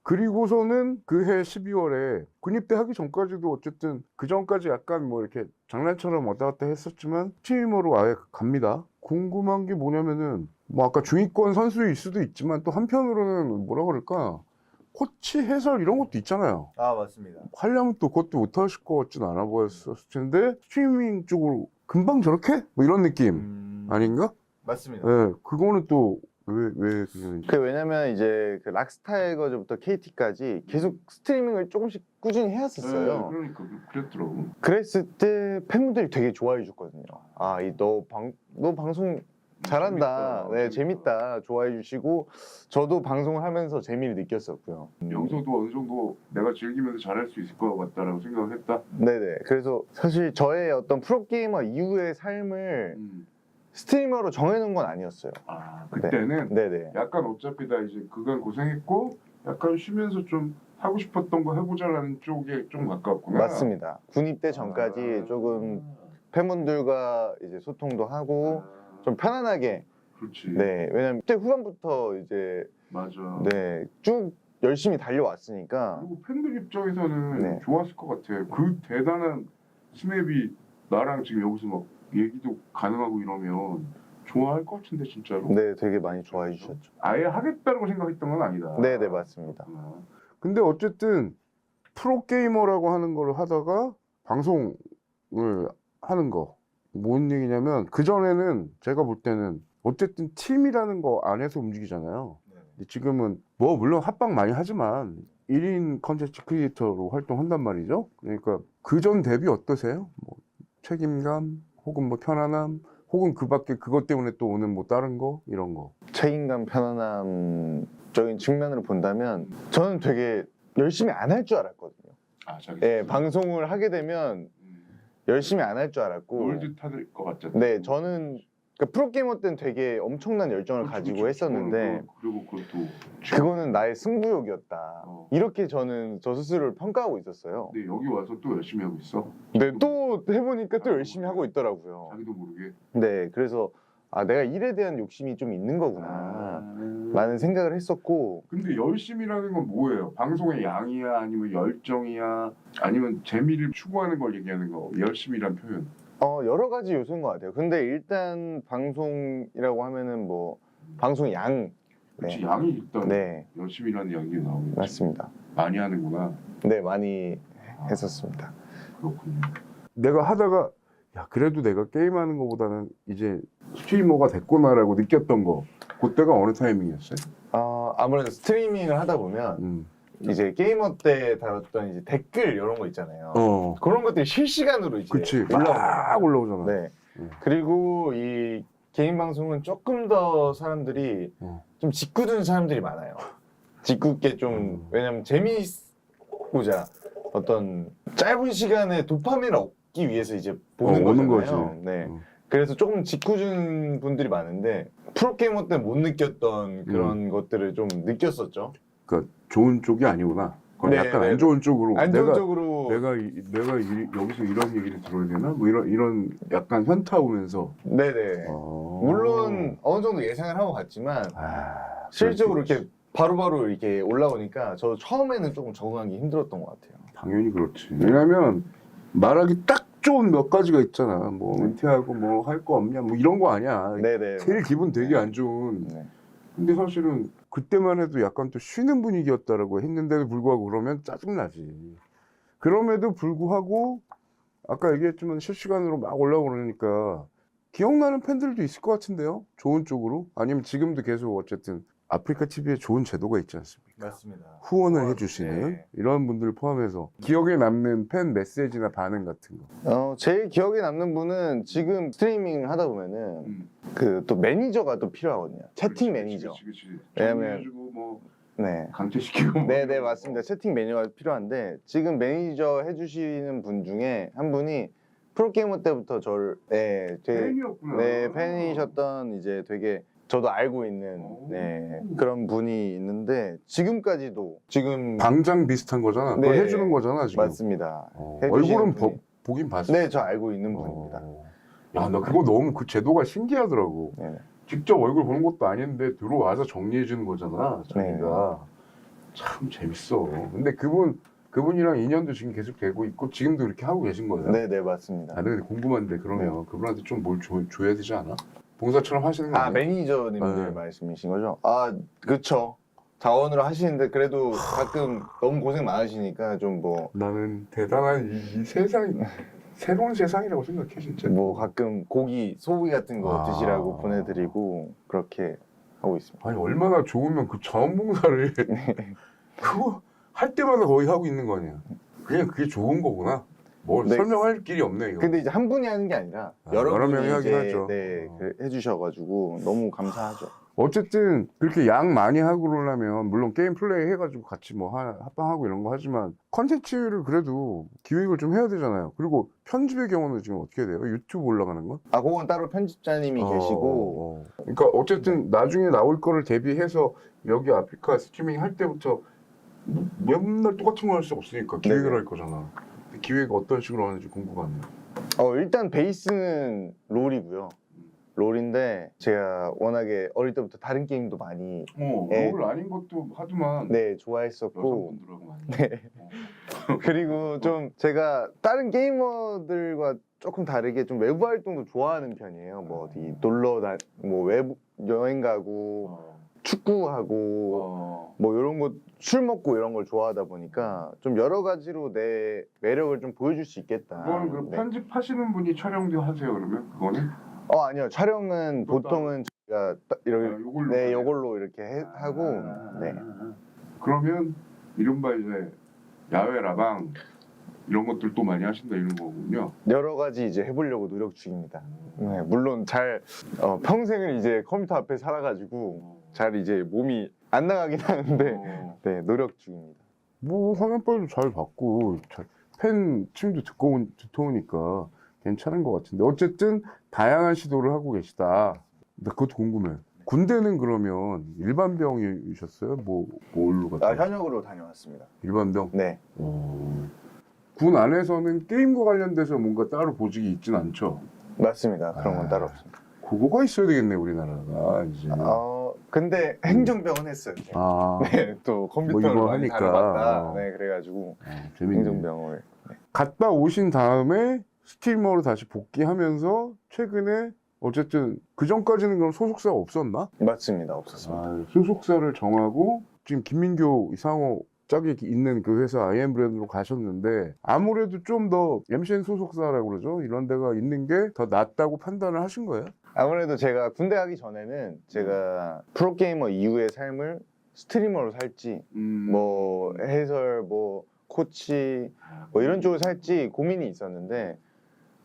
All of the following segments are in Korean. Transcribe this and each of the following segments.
그리고서는 그해 12월에 군입대 하기 전까지도 어쨌든 그 전까지 약간 뭐 이렇게 장난처럼 왔다 갔다 했었지만 스트리머로 아예 갑니다. 궁금한 게 뭐냐면은 뭐 아까 중위권 선수일 수도 있지만 또 한편으로는 뭐라 그럴까 코치 해설 이런 것도 있잖아요. 아, 맞습니다. 하려면 또 그것도 못하실 것 같진 않아 보였을 텐데 스트리밍 쪽으로 금방 저렇게? 뭐 이런 느낌 아닌가? 맞습니다. 네, 그거는 또 왜 그냥 왜냐면 이제 그 락스타이거즈부터 KT까지 계속 스트리밍을 조금씩 꾸준히 해왔었어요. 그러니까 그랬더라고. 그랬을 때 팬분들이 되게 좋아해 줬거든요. 아, 너 방송 잘한다. 재밌다. 네, 재밌다. 좋아해 주시고 저도 방송을 하면서 재미를 느꼈었고요. 영서도 어느 정도 내가 즐기면서 잘할 수 있을 것 같다라고 생각을 했다. 네네. 그래서 사실 저의 어떤 프로게이머 이후의 삶을 스트리머로 정해놓은 건 아니었어요. 아 그때는 네네. 약간 어차피 다 이제 그간 고생했고 약간 쉬면서 좀 하고 싶었던 거 해보자라는 쪽에 좀 가깝구나. 맞습니다. 군입대 전까지 조금 팬분들과 이제 소통도 하고 좀 편안하게. 그렇지. 네. 왜냐면 그때 후반부터 이제 맞아. 네, 쭉 열심히 달려왔으니까. 그리고 팬들 입장에서는 네. 좋았을 것 같아. 그 대단한 스맵이 나랑 지금 여기서 막 얘기도 가능하고 이러면 좋아할 것 같은데 진짜로. 네, 되게 많이 좋아해 주셨죠. 아예 하겠다고 생각했던 건 아니다. 네네, 맞습니다. 근데 어쨌든 프로게이머라고 하는 걸 하다가 방송을 하는 거. 뭔 얘기냐면 그전에는 제가 볼 때는 어쨌든 팀이라는 거 안에서 움직이잖아요. 근데 지금은 뭐 물론 합방 많이 하지만 1인 컨텐츠 크리에이터로 활동한단 말이죠. 그러니까 그전 대비 어떠세요? 뭐 책임감 혹은 뭐 편안함 혹은 그 밖에 그것 때문에 또 오는 뭐 다른 거 이런 거. 책임감, 편안함적인 측면으로 본다면 저는 되게 열심히 안 할 줄 알았거든요. 아, 자기 네, 방송을 하게 되면 열심히 안 할 줄 알았고. 놀듯 할 것 같잖아요. 네, 저는 그러니까 프로게이머 때는 되게 엄청난 열정을 그렇죠, 가지고 그렇죠. 했었는데 그리고 그것도 그거는 나의 승부욕이었다. 어. 이렇게 저는 저 스스로를 평가하고 있었어요. 근데 여기 와서 또 열심히 하고 있어. 근데 또 해보니까 또 열심히 하고 있더라고요. 자기도 모르게. 네, 그래서 아, 내가 일에 대한 욕심이 좀 있는 거구나 라는 생각을 했었고. 근데 열심이라는 건 뭐예요? 방송의 양이야 아니면 열정이야 아니면 재미를 추구하는 걸 얘기하는 거 열심이란 표현. 여러 가지 요소인 것 같아요. 근데 일단 방송이라고 하면은 뭐 방송 양. 그렇지. 네. 양이 일단 네, 열심이라는 이야기가 나오겠지. 맞습니다. 많이 하는구나. 네, 많이 했었습니다. 그렇군요. 내가 하다가 야 그래도 내가 게임하는 것보다는 이제 스트리머가 됐구나라고 느꼈던 거 그때가 어느 타이밍이었어요? 아무래도 스트리밍을 하다 보면 이제 게이머 때 다뤘던 이제 댓글 이런 거 있잖아요. 그런 것들이 실시간으로 이제 그치. 막 올라오잖아. 네. 그리고 이 개인 방송은 조금 더 사람들이 좀 짓궂은 사람들이 많아요. 짓궂게 좀 왜냐면 재미있고자 어떤 짧은 시간에 도파민을 얻기 위해서 이제 보는 오는 거잖아요. 거지. 네. 그래서 조금 짓궂은 분들이 많은데 프로게이머 때 못 느꼈던 그런 것들을 좀 느꼈었죠. 그러니까 좋은 쪽이 아니구나. 그건 네, 약간 네. 안 좋은 쪽으로. 안 좋은 쪽으로. 여기서 이런 얘기를 들어야 되나? 뭐 이런 약간 현타 오면서. 네네. 물론 어느 정도 예상을 하고 갔지만 실질적으로 이렇게 바로바로 이렇게 올라오니까 저도 처음에는 조금 적응하기 힘들었던 것 같아요. 당연히 그렇지. 왜냐면 말하기 딱 좋은 몇 가지가 있잖아. 뭐 은퇴하고 뭐 할 거 없냐 뭐 이런 거 아니야. 네네. 제일 기분 되게 안 좋은. 네. 근데 사실은 그때만 해도 약간 또 쉬는 분위기였다라고 했는데도 불구하고 그러면 짜증나지. 그럼에도 불구하고 아까 얘기했지만 실시간으로 막 올라오고 그러니까 기억나는 팬들도 있을 것 같은데요. 좋은 쪽으로. 아니면 지금도 계속 어쨌든 아프리카 TV에 좋은 제도가 있지 않습니까? 맞습니다. 후원을 해주시는 네. 이런 분들 포함해서 기억에 남는 팬 메시지나 반응 같은 거. 제일 기억에 남는 분은 지금 스트리밍을 하다 보면은 그 또 매니저가 또 필요하거든요. 채팅 매니저. 그치. 왜냐면 정리해주고 뭐 네. 강퇴시키고. 뭐 네네, 맞습니다. 채팅 매니저가 필요한데 지금 매니저 해주시는 분 중에 한 분이 프로게이머 때부터 저를 팬이었구나. 네, 팬이셨던 이제 되게 저도 알고 있는 그런 분이 있는데 지금까지도 지금 방장 비슷한 거잖아. 그걸 네, 해주는 거잖아 지금. 맞습니다. 얼굴은 분이. 보긴 봤어. 네, 저 알고 있는 분입니다. 야, 나 그거 너무 그 제도가 신기하더라고. 네. 직접 얼굴 보는 것도 아닌데 들어와서 정리해 주는 거잖아. 자기가. 참 재밌어. 근데 그분이랑 인연도 지금 계속 되고 있고 지금도 이렇게 하고 계신 거예요? 네네 맞습니다. 아, 근데 궁금한데 그러면 그분한테 좀 뭘 줘야 되지 않아? 봉사처럼 하시는 거 아 아니야? 매니저님들 네. 말씀이신 거죠? 아 그쵸. 자원으로 하시는데 그래도 가끔 너무 고생 많으시니까 좀 뭐 나는 대단한 이 세상이 새로운 세상이라고 생각해 진짜. 뭐 가끔 고기 소고기 같은 거 아. 드시라고 보내드리고 그렇게 하고 있습니다. 아니 얼마나 좋으면 그 자원봉사를 그거 할 때마다 거의 하고 있는 거 아니야? 그냥 그게 좋은 거구나. 뭘 네. 설명할 길이 없네 이거. 근데 이제 한 분이 하는 게 아니라 아, 여러 여러 분이 명이 하긴 이제 하죠. 네, 해주셔가지고 너무 감사하죠. 어쨌든 그렇게 양 많이 하고 그러려면 물론 게임 플레이 해가지고 같이 뭐 합방하고 이런 거 하지만 컨텐츠를 그래도 기획을 좀 해야 되잖아요. 그리고 편집의 경우는 지금 어떻게 돼요? 유튜브 올라가는 거? 아 그건 따로 편집자님이 계시고 그러니까 어쨌든 나중에 나올 거를 대비해서 여기 아프리카 스트리밍 할 때부터 맨날 똑같은 거 할 수 없으니까 기획을 네네. 할 거잖아. 기획 어떤 식으로 하는지 궁금하네요. 일단 베이스는 롤이고요. 롤인데 제가 워낙에 어릴 때부터 다른 게임도 많이 예. 롤 아닌 것도 하지만 네 좋아했었고 여성분들하고 많이. 네. 그리고 좀 제가 다른 게이머들과 조금 다르게 좀 외부 활동도 좋아하는 편이에요. 뭐 어디 뭐 외부 여행 가고 축구하고 뭐 이런 거 술 먹고 이런 걸 좋아하다 보니까 좀 여러 가지로 내 매력을 좀 보여줄 수 있겠다. 그건 그 네. 편집하시는 분이 촬영도 하세요 그러면 그거는? 아니요 촬영은 또 보통은 저희가 이렇게 요걸로 네 해요? 요걸로 이렇게 하고 네. 그러면 이른바 이제 야외 라방 이런 것들도 많이 하신다 이런 거군요. 여러 가지 이제 해보려고 노력 중입니다. 네, 물론 잘 평생을 이제 컴퓨터 앞에 살아가지고 잘 이제 몸이 안 나가긴 하는데 네 노력 중입니다. 뭐 화면빨도 잘 받고 팬 층도 두터우니까 괜찮은 것 같은데 어쨌든 다양한 시도를 하고 계시다. 근데 그것도 궁금해. 군대는 그러면 일반병이셨어요? 뭘로 갔다? 현역으로 다녀왔습니다. 일반병? 네. 군 안에서는 게임과 관련돼서 뭔가 따로 보직이 있진 않죠? 맞습니다. 그런 건 따로 없습니다. 그거가 있어야 되겠네 우리나라가 이제. 근데 행정병은 했어요. 아, 네, 또 컴퓨터를 이거 많이 하니까. 다뤄봤다. 네, 그래가지고 재밌네. 행정병을. 네. 갔다 오신 다음에 스트리머로 다시 복귀하면서 최근에 어쨌든 그 전까지는 그럼 소속사가 없었나? 맞습니다. 없었습니다. 소속사를 정하고 지금 김민교 이상호 짝이 있는 그 회사 IM 브랜드로 가셨는데 아무래도 좀 더 MCN 소속사라고 그러죠. 이런 데가 있는 게 더 낫다고 판단을 하신 거예요? 아무래도 제가 군대 가기 전에는 제가 프로게이머 이후의 삶을 스트리머로 살지 뭐 해설 뭐 코치 뭐 이런 쪽으로 살지 고민이 있었는데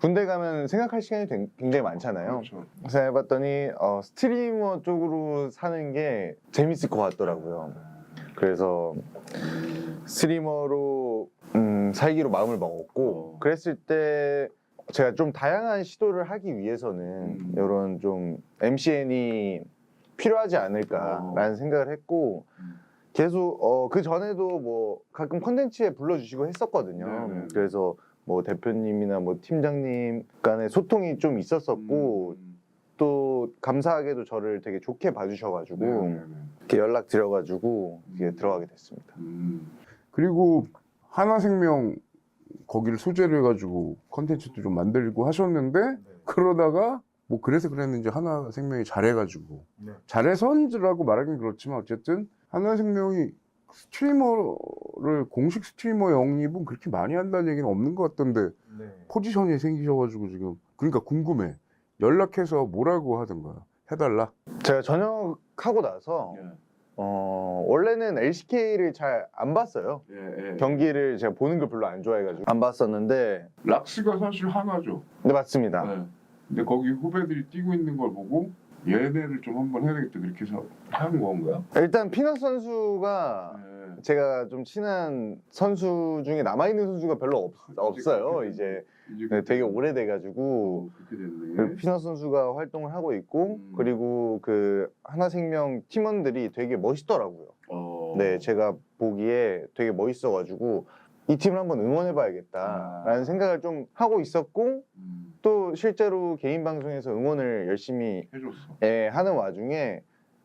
군대 가면 생각할 시간이 굉장히 많잖아요. 그렇죠. 그래서 해봤더니 스트리머 쪽으로 사는 게 재밌을 것 같더라고요. 그래서 스트리머로 살기로 마음을 먹었고 그랬을 때 제가 좀 다양한 시도를 하기 위해서는 이런 좀 MCN이 필요하지 않을까라는 생각을 했고 계속 그 전에도 뭐 가끔 컨텐츠에 불러주시고 했었거든요. 네네. 그래서 뭐 대표님이나 뭐 팀장님 간의 소통이 좀 있었었고 또 감사하게도 저를 되게 좋게 봐주셔가지고 이렇게 연락 드려가지고 이게 들어가게 됐습니다. 그리고 하나생명 거기를 소재로 해가지고 컨텐츠도 좀 만들고 하셨는데 그러다가 뭐 그래서 그랬는지 하나생명이 잘해가지고 잘해서라고 말하긴 그렇지만 어쨌든 하나생명이 스트리머를 공식 스트리머 영입은 그렇게 많이 한다는 얘기는 없는 것 같던데 포지션이 생기셔가지고 지금 그러니까 궁금해. 연락해서 뭐라고 하던가요? 해달라? 제가 전역하고 나서 원래는 LCK를 잘 안 봤어요. 경기를 제가 보는 걸 별로 안 좋아해가지고 안 봤었는데 락스가 사실 하나죠. 네 맞습니다. 근데 거기 후배들이 뛰고 있는 걸 보고 얘네를 좀 한번 해야 되겠다 그렇게 해서 하는 건가요? 일단 피넛 선수가 제가 좀 친한 선수 중에 남아있는 선수가 별로 없어요. 이제 되게 오래돼가지고 그렇게 됐네. 그 피넛 선수가 활동을 하고 있고 그리고 그 하나생명 팀원들이 되게 멋있더라고요. 네, 제가 보기에 되게 멋있어가지고 이 팀을 한번 응원해봐야겠다라는 생각을 좀 하고 있었고 또 실제로 개인 방송에서 응원을 열심히 해줬어. 하는 와중에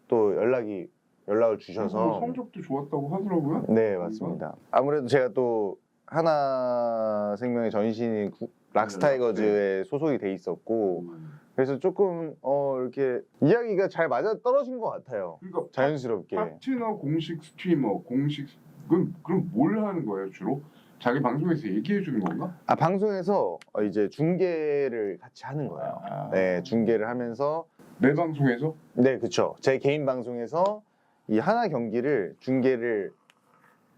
또 연락이 연락을 주셔서 성적도 좋았다고 하더라고요. 네, 맞습니다. 아무래도 제가 또 하나생명의 전신인 락스타이거즈에 소속이 돼 있었고 그래서 조금 이렇게 이야기가 잘 맞아 떨어진 것 같아요. 그러니까 자연스럽게. 파트너 공식 스트리머 그럼 뭘 하는 거예요 주로? 자기 방송에서 얘기해 주는 건가? 아, 방송에서 이제 중계를 같이 하는 거예요. 네, 중계를 하면서 내 방송에서? 네, 그렇죠. 제 개인 방송에서 이 하나 경기를 중계를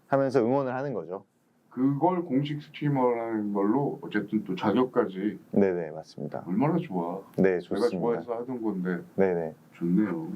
하면서 응원을 하는 거죠. 그걸 공식 스트리머라는 걸로 어쨌든 또 자격까지. 네네, 맞습니다. 얼마나 좋아. 네, 내가 좋습니다. 좋아해서 하던 건데 네네. 좋네요.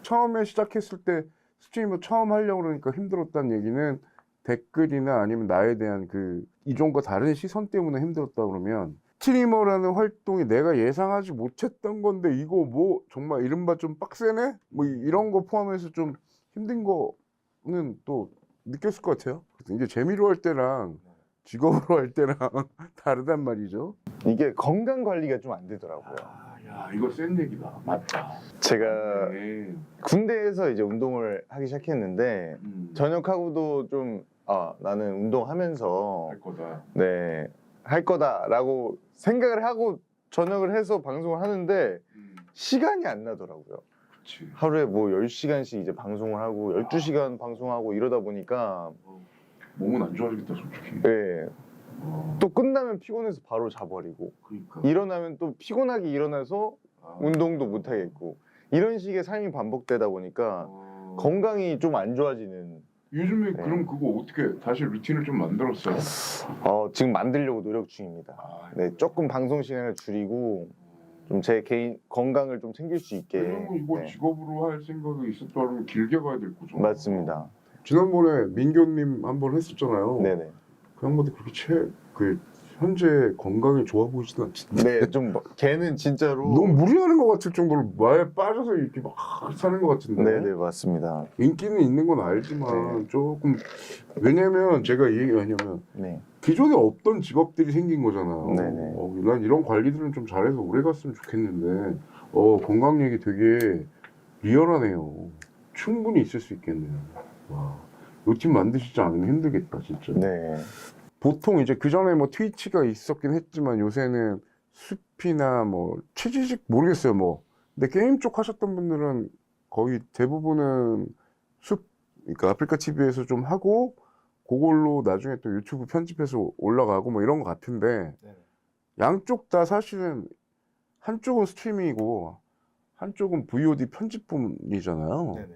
처음에 시작했을 때 스트리머 처음 하려고 그러니까 힘들었다는 얘기는 댓글이나 아니면 나에 대한 그 이종과 다른 시선 때문에 힘들었다 그러면 스트리머라는 활동이 내가 예상하지 못했던 건데 이거 뭐 정말 이른바 좀 빡세네? 뭐 이런 거 포함해서 좀 힘든 거는 또 느꼈을 것 같아요. 이게 재미로 할 때랑 직업으로 할 때랑 다르단 말이죠. 이게 건강 관리가 좀 안 되더라고요. 야, 이거 센 얘기다. 맞다. 제가 네. 군대에서 이제 운동을 하기 시작했는데 전역하고도 좀 나는 운동하면서 할 거다. 네, 할 거다라고 생각을 하고 전역을 해서 방송을 하는데 시간이 안 나더라고요. 그치. 하루에 뭐 10시간씩 이제 방송을 하고 12시간 방송하고 이러다 보니까 몸은 안 좋아지겠다 솔직히. 네, 또 끝나면 피곤해서 바로 자버리고 그러니까. 일어나면 또 피곤하게 일어나서 운동도 못 하겠고 이런 식의 삶이 반복되다 보니까 건강이 좀 안 좋아지는. 요즘에 네. 그럼 그거 어떻게 다시 루틴을 좀 만들었어요? 지금 만들려고 노력 중입니다. 네, 조금 방송 시간을 줄이고 좀 제 개인 건강을 좀 챙길 수 있게. 왜냐면 이거 네. 직업으로 할 생각이 있었다면 길게 가야 될 거죠. 맞습니다. 지난번에 민교님 한번 했었잖아요. 네네. 그 양반도 그렇게 현재 건강이 좋아 보이지는 않던데. 네, 좀 걔는 진짜로 너무 무리하는 것 같을 정도로 말에 빠져서 이렇게 막 사는 것 같은데. 네네, 맞습니다. 인기는 있는 건 알지만 네. 조금 왜냐면 제가 이 얘기 왜냐면 네. 기존에 없던 직업들이 생긴 거잖아요. 네네. 난 이런 관리들은 좀 잘해서 오래 갔으면 좋겠는데 건강 얘기 되게 리얼하네요. 충분히 있을 수 있겠네요. 와, 루틴 만드시지 않으면 힘들겠다 진짜. 네. 보통 이제 그 전에 뭐 트위치가 있었긴 했지만 요새는 숲이나 뭐 취지식 모르겠어요 뭐. 근데 게임 쪽 하셨던 분들은 거의 대부분은 그러니까 아프리카 TV에서 좀 하고 그걸로 나중에 또 유튜브 편집해서 올라가고 뭐 이런 것 같은데 네. 양쪽 다 사실은 한쪽은 스트리밍이고 한쪽은 VOD 편집분이잖아요. 네네.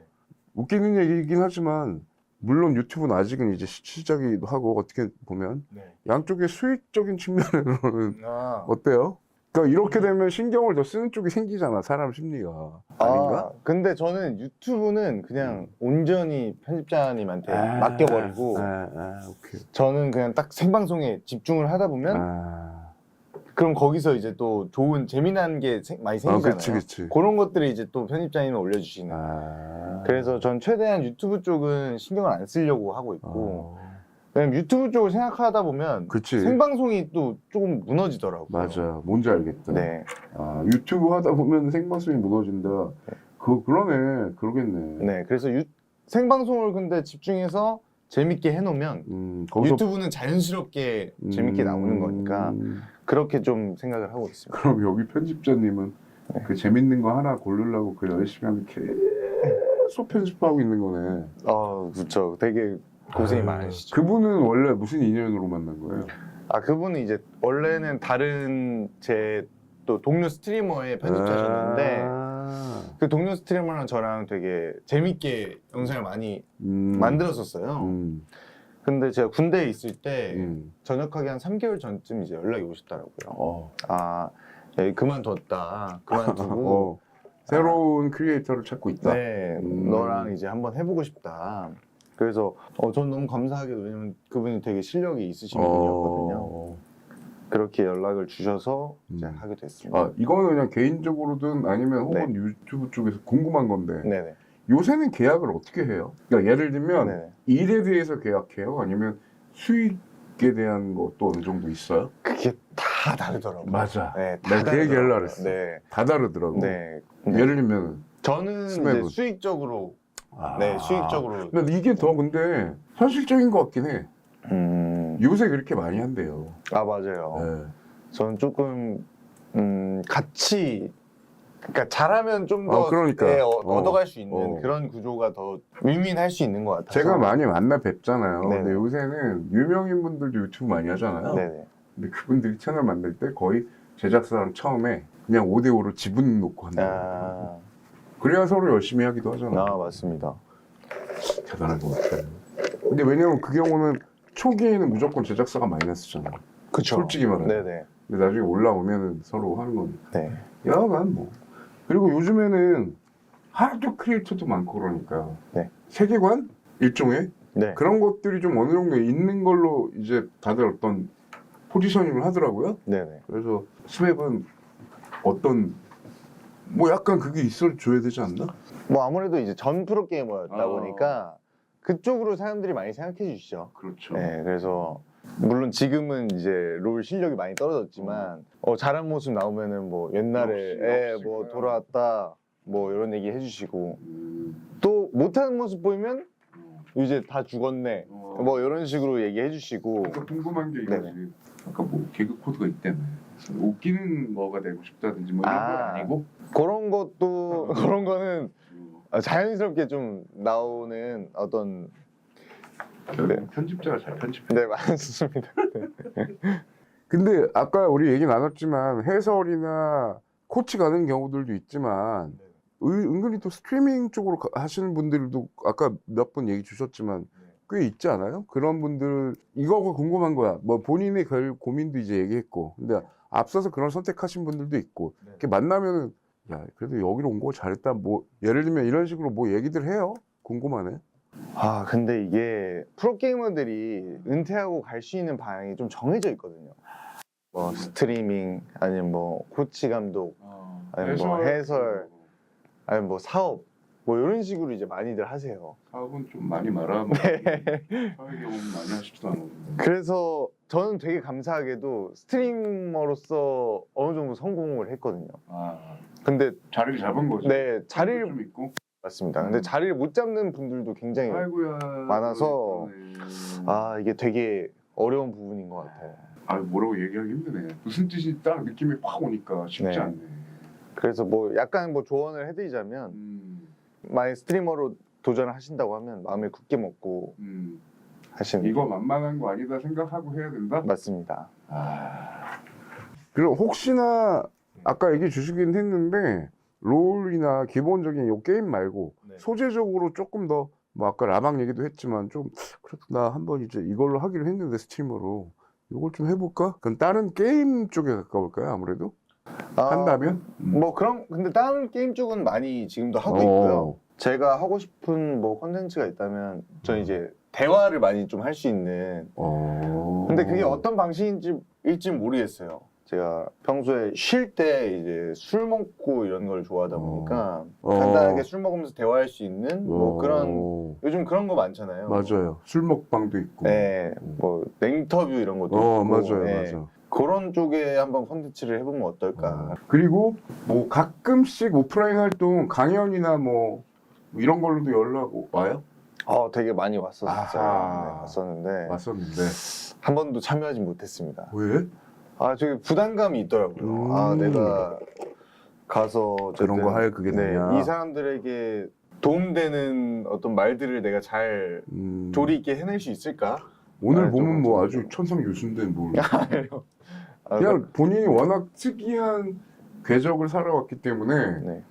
웃기는 얘기긴 하지만 물론 유튜브는 아직은 이제 시작이기도 하고 어떻게 보면 네. 양쪽의 수익적인 측면으로는 아, 어때요? 그러니까 이렇게 되면 신경을 더 쓰는 쪽이 생기잖아 사람 심리가 아닌가? 근데 저는 유튜브는 그냥 온전히 편집자님한테 맡겨버리고 오케이. 저는 그냥 딱 생방송에 집중을 하다 보면 그럼 거기서 이제 또 좋은 재미난 게 많이 생기잖아요. 그치. 그런 것들을 이제 또 편집자님이 올려주시는. 그래서 전 최대한 유튜브 쪽은 신경을 안 쓰려고 하고 있고 왜냐면 유튜브 쪽을 생각하다 보면 그치. 생방송이 또 조금 무너지더라고요. 맞아, 뭔지 알겠다. 네. 유튜브 하다 보면 생방송이 무너진다. 그러네, 그러겠네. 네. 그래서 생방송을 근데 집중해서 재밌게 해놓으면 거기서 유튜브는 자연스럽게 재밌게 나오는 거니까 그렇게 좀 생각을 하고 있습니다. 그럼 여기 편집자님은 그 재밌는 거 하나 고르려고 그 열심히 하면 계속 편집하고 있는 거네. 그렇죠. 되게 고생이 많으시죠. 그분은 원래 무슨 인연으로 만난 거예요? 그분은 이제 원래는 다른 제 또 동료 스트리머의 편집자셨는데 그 동료 스트리머랑 저랑 되게 재밌게 영상을 많이 만들었었어요. 근데 제가 군대에 있을 때 전역하기 한 3개월 전쯤 이제 연락이 오셨더라고요. 그만뒀다. 그만두고 새로운 크리에이터를 찾고 있다. 네, 너랑 이제 한번 해보고 싶다. 그래서 전 너무 감사하게도 왜냐면 그분이 되게 실력이 있으신 분이었거든요. 그렇게 연락을 주셔서 이제 하게 됐습니다. 이거는 그냥 개인적으로든 아니면 혹은 네. 유튜브 쪽에서 궁금한 건데 네네. 요새는 계약을 어떻게 해요? 그러니까 예를 들면 네네. 일에 대해서 계약해요? 아니면 수익에 대한 것도 어느 정도 있어요? 그게 다 다르더라고요. 맞아. 네, 내가 그 얘기 하려고 그랬어. 네. 다 다르더라고. 네. 예를 들면 저는 스매브. 이제 수익적으로 네, 수익적으로. 근데 이게 더 근데 현실적인 것 같긴 해. 요새 그렇게 많이 한대요. 아, 맞아요. 네. 저는 조금 같이 그러니까 잘하면 좀 더 그러니까. 얻어갈 수 있는 어. 그런 구조가 더 윈윈할 수 있는 것 같아서. 제가 많이 만나 뵙잖아요. 네네. 근데 요새는 유명인 분들도 유튜브 많이 하잖아요. 네네. 근데 그분들이 채널 만들 때 거의 제작사랑 처음에 그냥 5대5로 지분 놓고 한다. 아, 그래야 서로 열심히 하기도 하잖아. 아 맞습니다. 대단한 것 같아요. 근데 왜냐면 그 경우는 초기에는 무조건 제작사가 마이너스잖아. 그쵸. 솔직히 말하면. 네네. 근데 나중에 올라오면은 서로 하는 거니까. 네. 여하간 뭐. 그리고 요즘에는 하도 크리에이터도 많고 그러니까. 네. 세계관? 일종의? 네. 그런 것들이 좀 어느 정도 있는 걸로 이제 다들 어떤 포지셔닝을 하더라고요. 네네. 그래서 스웹은 어떤 뭐 약간 그게 있어줘야 되지 않나? 뭐 아무래도 이제 전 프로게이머였다 아. 보니까 그쪽으로 사람들이 많이 생각해 주시죠. 그렇죠. 네, 그래서 물론 지금은 이제 롤 실력이 많이 떨어졌지만 잘한 모습 나오면은 뭐 옛날에 역시, 뭐 역시. 돌아왔다 뭐 이런 얘기 해주시고 음, 또 못하는 모습 보이면 이제 다 죽었네 뭐 이런 식으로 얘기해 주시고 그러니까 궁금한 게 네네. 이거지. 아까 뭐 개그 코드가 있다며. 웃기는 뭐가 되고 싶다든지 뭐 이런 건 아니고. 그런 것도 그런 거는 어, 자연스럽게 좀 나오는 어떤 결국 편집자가 잘 편집해. 네 맞습니다. 근데 아까 우리 얘기 나눴지만 해설이나 코치 가는 경우들도 있지만 은근히 또 스트리밍 쪽으로 하시는 분들도 아까 몇 번 얘기 주셨지만 꽤 있지 않아요? 그런 분들 이거가 궁금한 거야. 뭐 본인의 고민도 이제 얘기했고 근데 앞서서 그런 선택하신 분들도 있고 이렇게 만나면은 야 그래도 여기로 온 거 잘했다 뭐 예를 들면 이런 식으로 뭐 얘기들 해요? 궁금하네. 아 근데 이게 프로게이머들이 은퇴하고 갈 수 있는 방향이 좀 정해져 있거든요. 뭐 스트리밍 아니면 뭐 코치 감독 아니면 뭐 해설 아니면 뭐 사업 뭐 이런 식으로 이제 많이들 하세요. 사업은 좀 많이 말아. 사회 경험 많이 하시지도 않았는데. 그래서 저는 되게 감사하게도 스트리머로서 어느 정도 성공을 했거든요. 아 근데 자리를 잡은 거죠. 네 자리를 좀 있고. 맞습니다. 근데 자리를 못 잡는 분들도 굉장히 아이고야. 많아서 그러네. 아 이게 되게 어려운 부분인 것 같아요. 아 뭐라고 얘기하기 힘드네. 무슨 뜻이 딱 느낌이 확 오니까 쉽지 네. 않네. 그래서 뭐 약간 뭐 조언을 해드리자면 만약 스트리머로 도전을 하신다고 하면 마음을 굳게 먹고 하시는 이거 만만한 거 아니다 생각하고 해야 된다. 맞습니다. 그리고 혹시나 아까 얘기 주시긴 했는데 롤이나 기본적인 요 게임 말고 네. 소재적으로 조금 더 뭐 아까 라방 얘기도 했지만 좀 그래도 나 한번 이제 이걸로 하기로 했는데 스트리머로 이걸 좀 해볼까? 그럼 다른 게임 쪽에 가까울까요? 아무래도 한다면? 뭐 그런 근데 다른 게임 쪽은 많이 지금도 하고 있고요. 제가 하고 싶은 뭐 컨텐츠가 있다면 저는 이제 대화를 많이 좀 할 수 있는. 근데 그게 어떤 방식일지 모르겠어요. 제가 평소에 쉴 때 이제 술 먹고 이런 걸 좋아하다 보니까 간단하게 술 먹으면서 대화할 수 있는 뭐 그런 요즘 그런 거 많잖아요. 맞아요. 술 먹방도 있고. 네, 뭐 냉터뷰 이런 것도 있고. 맞아요, 네. 맞아. 그런 쪽에 한번 컨텐츠를 해보면 어떨까. 그리고 뭐 가끔씩 오프라인 활동 강연이나 뭐 이런 걸로도 연락 와요? 되게 많이 왔었어요. 아하. 네, 왔었는데 왔었는데 한 번도 참여하지 못했습니다. 왜? 저기 부담감이 있더라고요. 내가 가서 그런 거 할 그게 되냐? 이 사람들에게 도움되는 어떤 말들을 내가 잘 조리 있게 해낼 수 있을까? 오늘 보면 조금 뭐 좀- 아주 천상교수인데 뭘 아, 그냥 본인이 워낙 특이한 궤적을 살아왔기 때문에 네.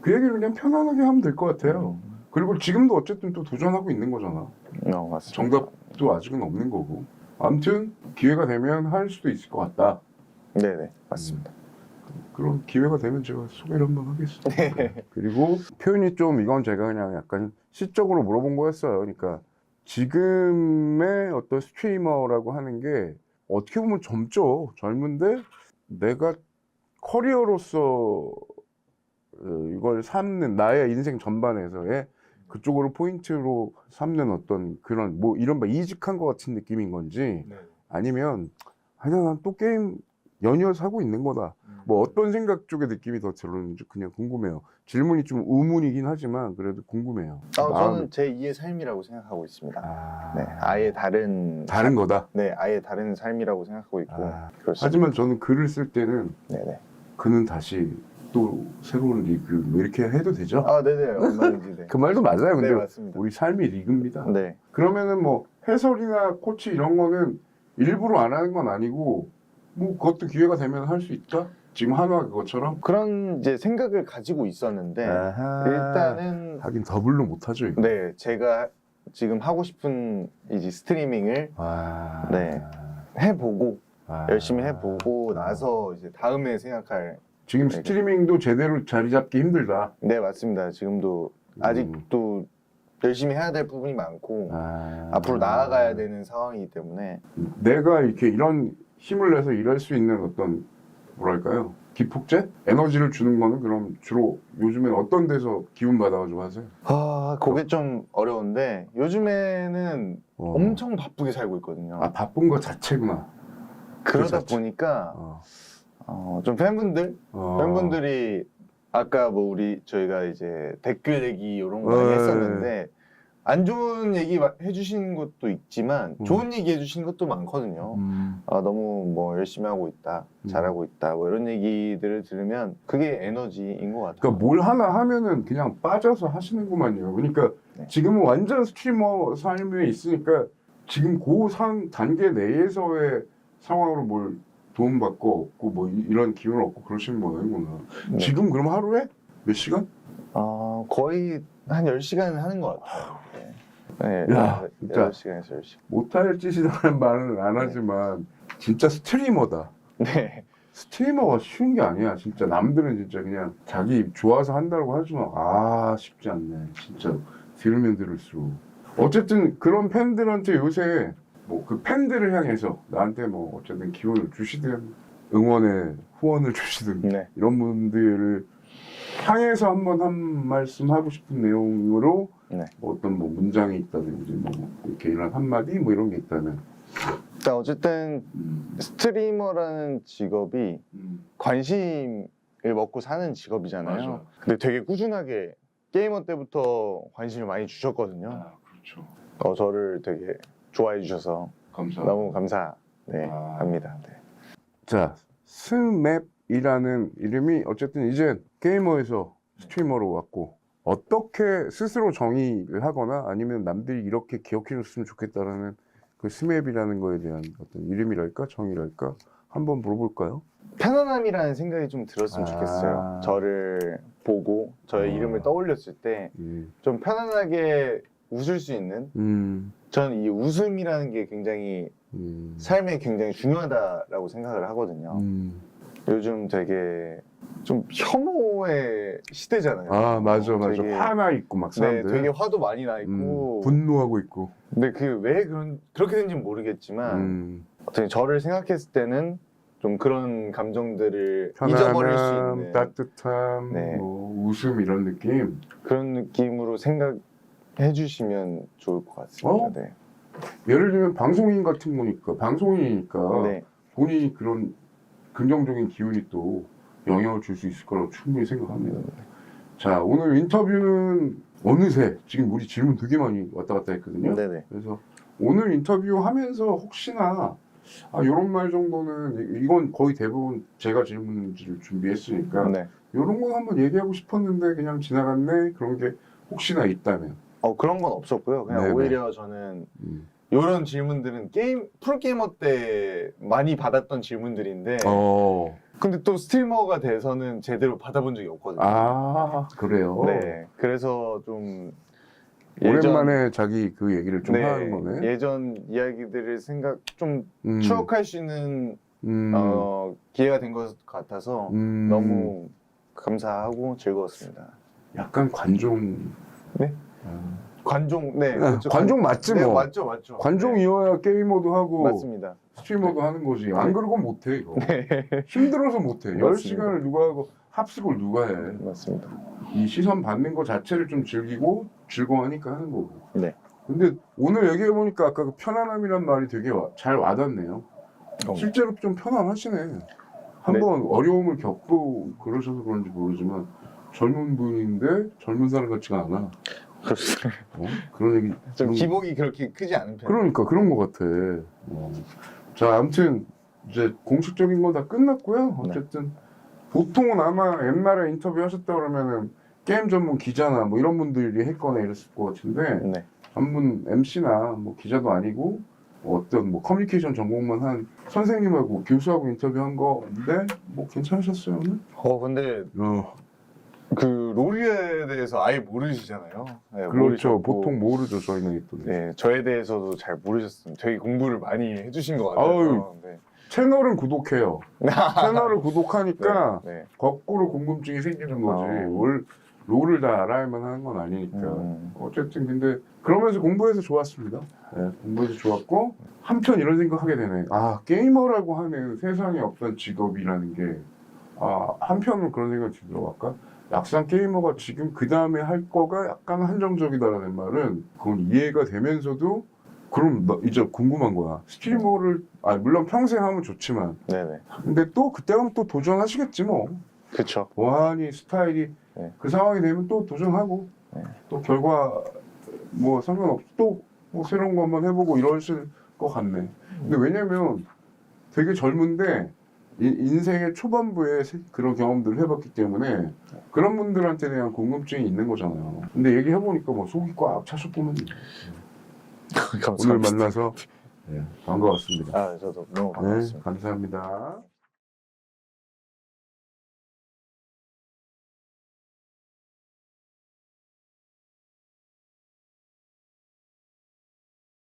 그 얘기를 그냥 편안하게 하면 될 것 같아요. 그리고 지금도 어쨌든 또 도전하고 있는 거잖아. 맞습니다. 정답도 아직은 없는 거고. 아무튼 기회가 되면 할 수도 있을 것 같다. 네네 맞습니다. 그럼 기회가 되면 제가 소개를 한번 하겠습니다. 그리고 표현이 좀 이건 제가 그냥 약간 시적으로 물어본 거였어요. 그러니까 지금의 어떤 스트리머라고 하는 게 어떻게 보면 젊죠. 젊은데 내가 커리어로서 이걸 삼는 나의 인생 전반에서의 그쪽으로 포인트로 삼는 어떤 그런 뭐 이런 이직한 것 같은 느낌인 건지 아니면 아니야 난 또 게임 연이어서 하고 있는 거다. 뭐 어떤 생각 쪽의 느낌이 더 들었는지 그냥 궁금해요. 질문이 좀 의문이긴 하지만 그래도 궁금해요. 저는 제 2의 삶이라고 생각하고 있습니다. 네, 아예 다른 거다. 네, 아예 다른 삶이라고 생각하고 있고. 그렇습니다. 하지만 저는 글을 쓸 때는 네네. 그는 다시 또 새로운 리그 뭐 이렇게 해도 되죠? 네네, 얼마든지. 네. 그 말도 맞아요. 근데 네, 맞습니다. 우리 삶이 리그입니다. 네. 그러면은 뭐 해설이나 코치 이런 거는 일부러 안 하는 건 아니고 뭐 그것도 기회가 되면 할 수 있다? 지금 한화 그것처럼? 그런 이제 생각을 가지고 있었는데 일단은 하긴 더블로 못하죠 이거. 네, 제가 지금 하고 싶은 이제 스트리밍을 네, 해보고 열심히 해보고 나서 이제 다음에 생각할. 지금 스트리밍도 제대로 자리 잡기 힘들다. 네, 맞습니다. 지금도 아직도 열심히 해야 될 부분이 많고 앞으로 나아가야 되는 상황이기 때문에 내가 이렇게 이런 힘을 내서 일할 수 있는 어떤 뭐랄까요? 기폭제? 에너지를 주는 거는 그럼 주로 요즘엔 어떤 데서 기운 받아가지고 하세요? 그게 좀 어려운데 요즘에는 엄청 바쁘게 살고 있거든요. 바쁜 거 자체구나. 그러다 보니까 좀 팬분들이 아까 뭐 저희가 이제 댓글 얘기 이런 거 많이 했었는데 안 좋은 얘기 해주시는 것도 있지만 좋은 얘기 해주시는 것도 많거든요. 너무 뭐 열심히 하고 있다, 잘하고 있다, 뭐 이런 얘기들을 들으면 그게 에너지인 것 같아요. 그러니까 뭘 하나 하면은 그냥 빠져서 하시는구만요. 그러니까 네. 지금은 완전 스트리머 삶에 있으니까 지금 그 단계 내에서의 상황으로 뭘 도움받고 얻고 뭐 이런 기운을 얻고 그러시는 거구나. 네. 지금 그럼 하루에 몇 시간? 거의 한 10시간 하는 것 같아요. 네, 야, 진짜 8시간에서 10시간. 못할 짓이라는 말은 안 하지만 진짜 스트리머다. 네. 스트리머가 쉬운 게 아니야. 진짜 남들은 진짜 그냥 자기 좋아서 한다고 하지만 쉽지 않네. 진짜 들으면 들을수록. 어쨌든 그런 팬들한테 요새 뭐 그 팬들을 향해서 나한테 뭐 어쨌든 기운을 주시든 응원의 후원을 주시든 네. 이런 분들을 향해서 한번 한 말씀 하고 싶은 내용으로 네. 뭐 어떤 뭐 문장이 있다든지 뭐 이렇게 이런 한마디 뭐 이런 게 있다면 일단 어쨌든 스트리머라는 직업이 관심을 먹고 사는 직업이잖아요. 맞아. 근데 되게 꾸준하게 게이머 때부터 관심을 많이 주셨거든요. 그렇죠. 저를 되게 좋아해 주셔서 너무 감사합니다. 네. 자, 스맵이라는 이름이 어쨌든 이제 게이머에서 스트리머로 왔고 어떻게 스스로 정의를 하거나 아니면 남들이 이렇게 기억해 줬으면 좋겠다라는 그 스맵이라는 거에 대한 어떤 이름이랄까 정의랄까 한번 물어볼까요? 편안함이라는 생각이 좀 들었으면 좋겠어요. 저를 보고 저의 이름을 떠올렸을 때 좀 편안하게 웃을 수 있는 저는 이 웃음이라는 게 굉장히 삶에 굉장히 중요하다라고 생각을 하거든요. 요즘 되게 좀 혐오의 시대잖아요. 맞아. 되게, 화나 있고 막 사람들. 네, 되게 화도 많이 나 있고 분노하고 있고. 근데 왜 그렇게 된지는 모르겠지만 어떻게 저를 생각했을 때는 좀 그런 감정들을 잊어버릴 수 편안함, 있는 따뜻함, 네. 뭐 웃음 이런 느낌. 그런 느낌으로 생각해 주시면 좋을 것 같습니다. 네. 예를 들면 방송인 같은 거니까 방송인이니까 네. 본인이 그런 긍정적인 기운이 또 영향을 줄 수 있을 거라고 충분히 생각합니다. 자, 오늘 인터뷰는 어느새 지금 우리 질문 되게 많이 왔다 갔다 했거든요. 네네. 그래서 오늘 인터뷰 하면서 혹시나 이런 말 정도는 이건 거의 대부분 제가 질문지를 준비했으니까 네. 이런 건 한번 얘기하고 싶었는데 그냥 지나갔네 그런 게 혹시나 있다면 그런 건 없었고요. 그냥 네네. 오히려 저는 이런 질문들은 프로게이머 때 많이 받았던 질문들인데 근데 또 스트리머가 돼서는 제대로 받아본 적이 없거든요. 그래요? 네. 그래서 좀 오랜만에 자기 그 얘기를 좀 하는 거네. 예전 이야기들을 좀 추억할 수 있는 기회가 된 것 같아서 너무 감사하고 즐거웠습니다. 약간 관종. 네? 관종, 네. 그렇죠. 관종 맞지 뭐. 네, 맞죠. 관종이어야 게이머도 하고 맞습니다. 스트리머도 하는 거지. 안 그러고 못해 이거. 힘들어서 못해. 10시간을 누가 하고 합숙을 누가 해. 맞습니다. 이 시선 받는 거 자체를 좀 즐기고 즐거워하니까 하는 거고. 네. 근데 오늘 얘기해보니까 아까 그 편안함이란 말이 되게 잘 와닿네요. 실제로 좀 편안하시네. 한번 어려움을 겪고 그러셔서 그런지 모르지만 젊은 분인데 젊은 사람 같지가 않아. 그렇습니다. 그런 얘기 좀 그런- 기복이 그렇게 크지 않은 편. 그러니까 그런 것 같아. 자, 아무튼 이제 공식적인 건 다 끝났고요. 어쨌든 보통은 아마 옛날에 인터뷰 하셨다 그러면은 게임 전문 기자나 뭐 이런 분들이 했거나 이랬을 것 같은데 네. 전문 MC나 뭐 기자도 아니고 어떤 뭐 커뮤니케이션 전공만 한 선생님하고 교수하고 인터뷰한 거인데 뭐 괜찮으셨어요 오늘? 근데 그 롤에 대해서 아예 모르시잖아요. 네, 그렇죠. 모르셨고, 보통 모르죠 저희는 또. 네, 저에 대해서도 잘 모르셨습니다. 되게 공부를 많이 해주신 것 같아서. 아유. 네. 채널은 구독해요. 채널을 구독하니까 네, 네. 거꾸로 궁금증이 생기는 거지. 롤을 다 알아야만 하는 건 아니니까. 어쨌든 근데 그러면서 공부해서 좋았습니다. 네, 공부해서 좋았고 한편 이런 생각하게 되네. 아 게이머라고 하는 세상에 없던 직업이라는 게 한편으로 그런 생각이 들더라고. 아까 약상 게이머가 지금 그 다음에 할 거가 약간 한정적이다라는 말은 그건 이해가 되면서도 그럼 이제 궁금한 거야. 스트리머를 물론 평생 하면 좋지만 네네. 근데 또 그때 가면 또 도전하시겠지 뭐. 그쵸. 보안이 스타일이 네. 그 상황이 되면 또 도전하고 네. 또 결과 뭐 상관없이 또 뭐 새로운 거 한번 해보고 이러실 것 같네. 근데 왜냐면 되게 젊은데 인생의 초반부에 그런 경험들을 해봤기 때문에 그런 분들한테 대한 궁금증이 있는 거잖아요. 근데 얘기해보니까 뭐 속이 꽉 차셨구만. 오늘 감사합니다. 만나서 반가웠습니다. 저도 너무 반갑습니다. 네, 감사합니다.